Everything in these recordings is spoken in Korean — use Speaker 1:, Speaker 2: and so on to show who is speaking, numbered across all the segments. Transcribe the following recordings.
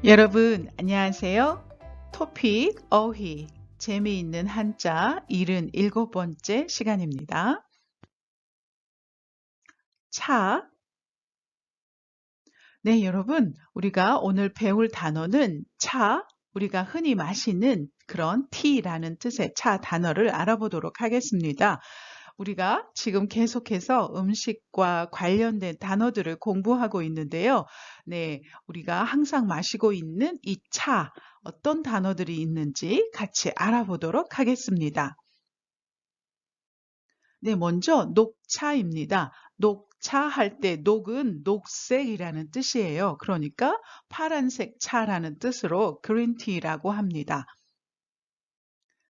Speaker 1: 여러분, 안녕하세요. 토픽 어휘 재미있는 한자 77번째 시간입니다. 차. 네, 여러분, 우리가 오늘 배울 단어는 차, 우리가 흔히 마시는 그런 티라는 뜻의 차 단어를 알아보도록 하겠습니다. 우리가 지금 계속해서 음식과 관련된 단어들을 공부하고 있는데요. 네, 우리가 항상 마시고 있는 이 차, 어떤 단어들이 있는지 같이 알아보도록 하겠습니다. 네, 먼저 녹차입니다. 녹차 할 때 녹은 녹색이라는 뜻이에요. 그러니까 파란색 차라는 뜻으로 그린티라고 합니다.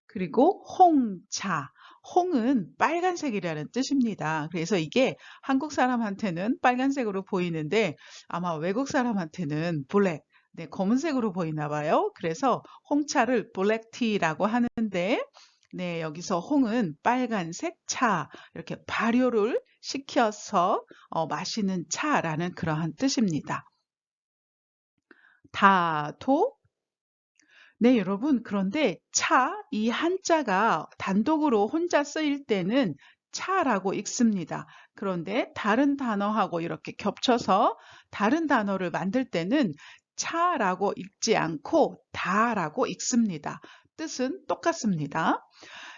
Speaker 1: 그리고 홍차. 홍은 빨간색이라는 뜻입니다. 그래서 이게 한국 사람한테는 빨간색으로 보이는데 아마 외국 사람한테는 블랙, 네, 검은색으로 보이나 봐요. 그래서 홍차를 블랙티라고 하는데 네, 여기서 홍은 빨간색 차, 이렇게 발효를 시켜서 마시는 차라는 그러한 뜻입니다. 다도. 네, 여러분. 그런데 차, 이 한자가 단독으로 혼자 쓰일 때는 차라고 읽습니다. 그런데 다른 단어하고 이렇게 겹쳐서 다른 단어를 만들 때는 차라고 읽지 않고 다라고 읽습니다. 뜻은 똑같습니다.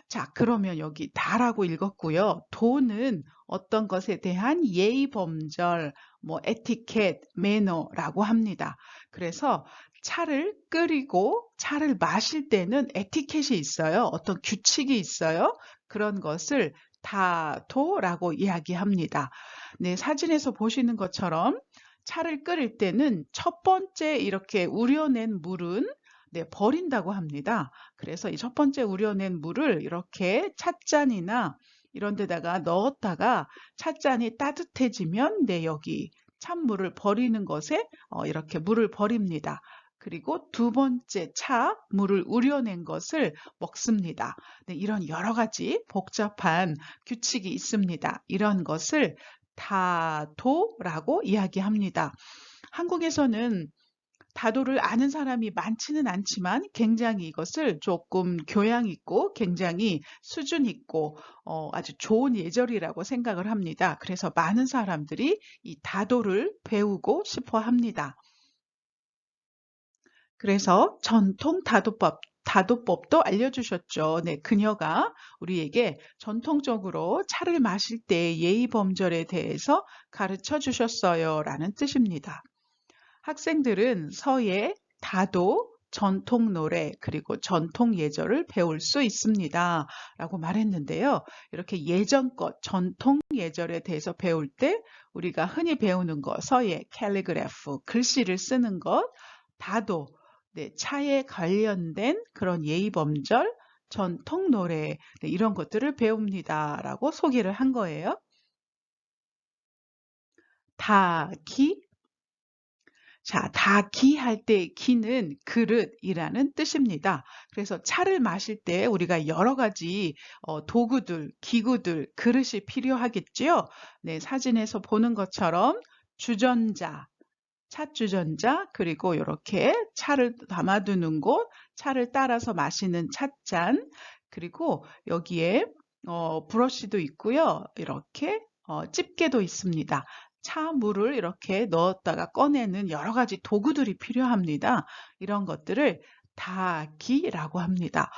Speaker 1: 자, 그러면 여기 다라고 읽었고요. 도는 어떤 것에 대한 예의 범절, 뭐 에티켓, 매너라고 합니다. 그래서 차를 끓이고 차를 마실 때는 에티켓이 있어요. 어떤 규칙이 있어요. 그런 것을 다도라고 이야기합니다. 네, 사진에서 보시는 것처럼 차를 끓일 때는 첫 번째 이렇게 우려낸 물은 네, 버린다고 합니다. 그래서 이 첫 번째 우려낸 물을 이렇게 찻잔이나 이런 데다가 넣었다가 찻잔이 따뜻해지면 네, 여기 찬물을 버리는 것에 이렇게 물을 버립니다. 그리고 두 번째 차, 물을 우려낸 것을 먹습니다. 네, 이런 여러 가지 복잡한 규칙이 있습니다. 이런 것을 다도라고 이야기합니다. 한국에서는 다도를 아는 사람이 많지는 않지만 굉장히 이것을 조금 교양 있고 굉장히 수준 있고 아주 좋은 예절이라고 생각을 합니다. 그래서 많은 사람들이 이 다도를 배우고 싶어 합니다. 그래서 전통 다도법도 알려주셨죠. 네, 그녀가 우리에게 전통적으로 차를 마실 때 예의 범절에 대해서 가르쳐 주셨어요. 라는 뜻입니다. 학생들은 서예, 다도, 전통 노래, 그리고 전통 예절을 배울 수 있습니다. 라고 말했는데요. 이렇게 예전 것, 전통 예절에 대해서 배울 때 우리가 흔히 배우는 것, 서예, 캘리그래프, 글씨를 쓰는 것, 다도, 네, 차에 관련된 그런 예의 범절, 전통 노래, 네, 이런 것들을 배웁니다. 라고 소개를 한 거예요. 다기. 자, 다기 할 때 기는 그릇이라는 뜻입니다. 그래서 차를 마실 때 우리가 여러 가지 도구들, 기구들, 그릇이 필요하겠지요. 네, 사진에서 보는 것처럼 주전자, 찻주전자, 그리고 이렇게 차를 담아두는 곳, 차를 따라서 마시는 찻잔, 그리고 여기에 브러쉬도 있고요. 이렇게 집게도 있습니다. 차 물을 이렇게 넣었다가 꺼내는 여러 가지 도구들이 필요합니다. 이런 것들을 다기라고 합니다.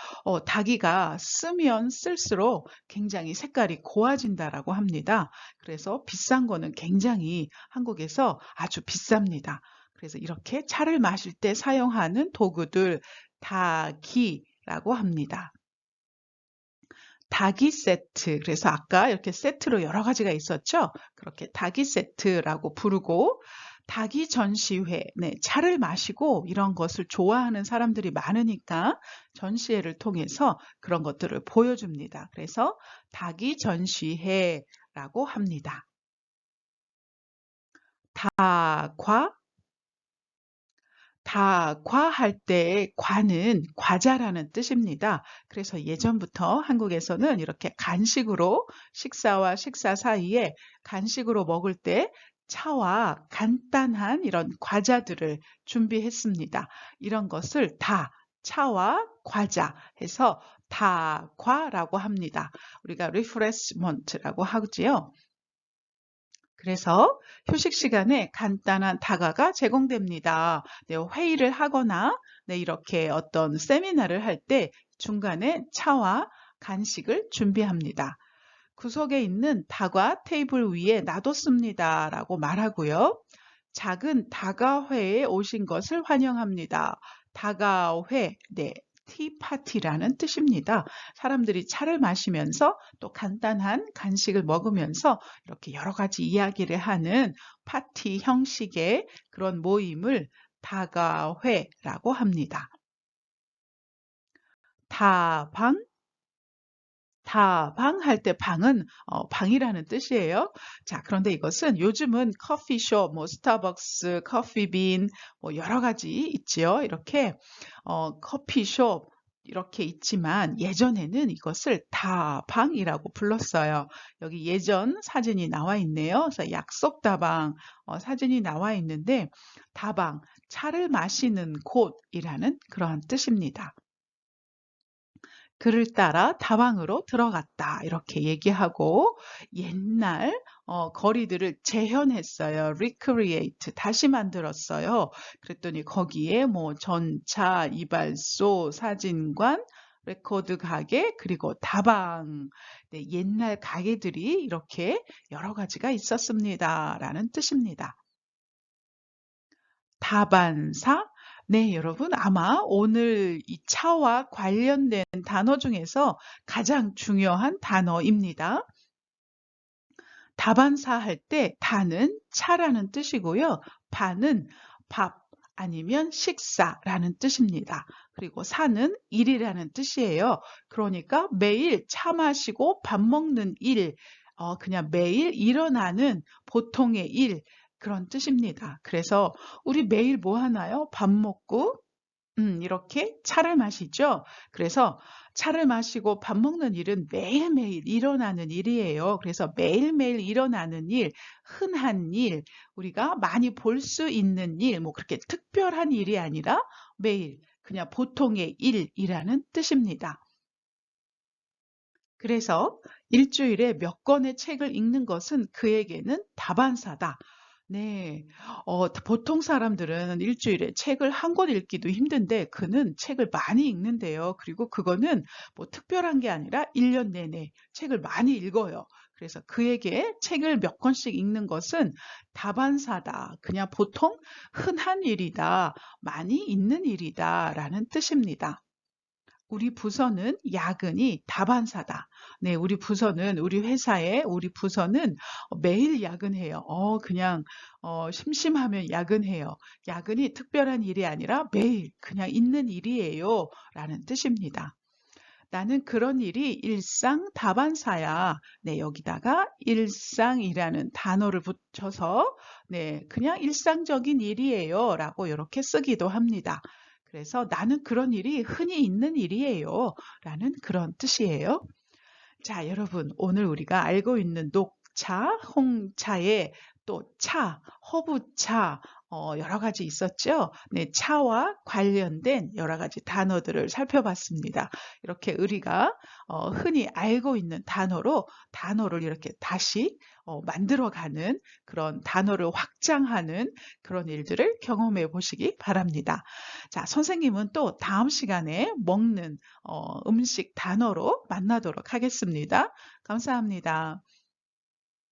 Speaker 1: 다기가 쓰면 쓸수록 굉장히 색깔이 고와진다라고 합니다. 그래서 비싼 거는 굉장히 한국에서 아주 비쌉니다. 그래서 이렇게 차를 마실 때 사용하는 도구들 다기라고 합니다. 닭이 세트. 그래서 아까 이렇게 세트로 여러 가지가 있었죠. 그렇게 닭이 세트라고 부르고 닭이 전시회. 네, 차를 마시고 이런 것을 좋아하는 사람들이 많으니까 전시회를 통해서 그런 것들을 보여줍니다. 그래서 닭이 전시회라고 합니다. 다과. 다과할 때 과는 과자라는 뜻입니다. 그래서 예전부터 한국에서는 이렇게 간식으로 식사와 식사 사이에 간식으로 먹을 때 차와 간단한 이런 과자들을 준비했습니다. 이런 것을 차와 과자 해서 다과라고 합니다. 우리가 refreshment라고 하지요. 그래서 휴식 시간에 간단한 다과가 제공됩니다. 네, 회의를 하거나 네, 이렇게 어떤 세미나를 할 때 중간에 차와 간식을 준비합니다. 구석에 있는 다과 테이블 위에 놔뒀습니다. 라고 말하고요. 작은 다과회에 오신 것을 환영합니다. 다과회, 네, 티파티라는 뜻입니다. 사람들이 차를 마시면서 또 간단한 간식을 먹으면서 이렇게 여러 가지 이야기를 하는 파티 형식의 그런 모임을 다과회라고 합니다. 다방, 다방 할 때 방은 방이라는 뜻이에요. 자, 그런데 이것은 요즘은 커피숍, 뭐 스타벅스, 커피빈, 뭐 여러 가지 있지요. 이렇게 커피숍 이렇게 있지만 예전에는 이것을 다방이라고 불렀어요. 여기 예전 사진이 나와 있네요. 그래서 약속 다방 사진이 나와 있는데 다방, 차를 마시는 곳이라는 그러한 뜻입니다. 그를 따라 다방으로 들어갔다. 이렇게 얘기하고 옛날 거리들을 재현했어요. recreate, 다시 만들었어요. 그랬더니 거기에 뭐 전차, 이발소, 사진관, 레코드 가게, 그리고 다방. 네, 옛날 가게들이 이렇게 여러 가지가 있었습니다. 라는 뜻입니다. 다반사? 네, 여러분, 아마 오늘 이 차와 관련된 단어 중에서 가장 중요한 단어입니다. 다반사 할 때 다는 차라는 뜻이고요. 반은 밥 아니면 식사라는 뜻입니다. 그리고 사는 일이라는 뜻이에요. 그러니까 매일 차 마시고 밥 먹는 일, 그냥 매일 일어나는 보통의 일, 그런 뜻입니다. 그래서 우리 매일 뭐 하나요? 밥 먹고 이렇게 차를 마시죠. 그래서 차를 마시고 밥 먹는 일은 매일매일 일어나는 일이에요. 그래서 매일매일 일어나는 일, 흔한 일, 우리가 많이 볼 수 있는 일, 뭐 그렇게 특별한 일이 아니라 매일 그냥 보통의 일이라는 뜻입니다. 그래서 일주일에 몇 권의 책을 읽는 것은 그에게는 다반사다. 네. 보통 사람들은 일주일에 책을 한 권 읽기도 힘든데 그는 책을 많이 읽는데요. 그리고 그거는 뭐 특별한 게 아니라 1년 내내 책을 많이 읽어요. 그래서 그에게 책을 몇 권씩 읽는 것은 다반사다. 그냥 보통 흔한 일이다. 많이 있는 일이다라는 뜻입니다. 우리 부서는 야근이 다반사다. 네, 우리 회사에 우리 부서는 매일 야근해요. 그냥 심심하면 야근해요. 야근이 특별한 일이 아니라 매일 그냥 있는 일이에요. 라는 뜻입니다. 나는 그런 일이 일상 다반사야. 네, 여기다가 일상이라는 단어를 붙여서 네, 그냥 일상적인 일이에요. 라고 이렇게 쓰기도 합니다. 그래서 나는 그런 일이 흔히 있는 일이에요. 라는 그런 뜻이에요. 자, 여러분, 오늘 우리가 알고 있는 녹차, 홍차에 또 차, 허브차, 여러 가지 있었죠? 네, 차와 관련된 여러 가지 단어들을 살펴봤습니다. 이렇게 우리가 흔히 알고 있는 단어를 이렇게 다시 만들어가는 그런 단어를 확장하는 그런 일들을 경험해 보시기 바랍니다. 자, 선생님은 또 다음 시간에 먹는 음식 단어로 만나도록 하겠습니다. 감사합니다.